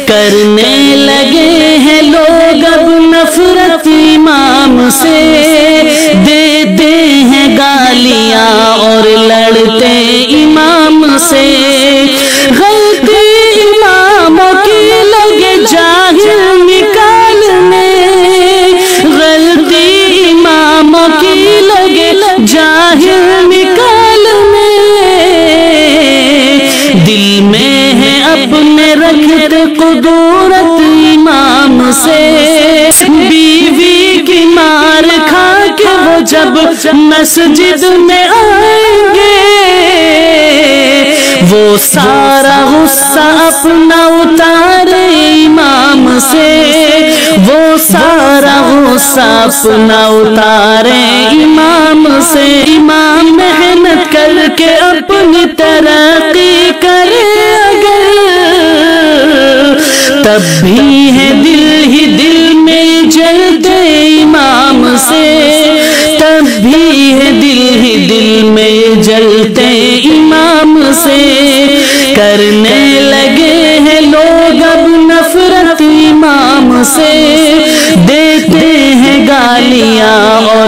کرنے لگے ہیں لوگ اب نفرت امام سے، دیتے ہیں گالیاں اور لڑتے امام سے، غلطی اماموں کی لگے جاہل نکالنے، غلطی اماموں کی لگے جاہل نکالنے، دل میں ہے اپنے رکھتے قدورت امام سے، بیوی کی مار کھا کے وہ جب مسجد میں آئیں گے، وہ سارا غصہ اپنا اتارے امام سے، وہ سارا غصہ اپنا اتارے امام سے، امام محنت کر کے اپنی ترقی کرے اگر، تب بھی ہے دل ہی دل میں جلتے امام سے، تب بھی ہے دل ہی دل میں جلتے امام سے، کرنے لگے ہیں لوگ اب نفرت امام سے، دیتے ہیں گالیاں اور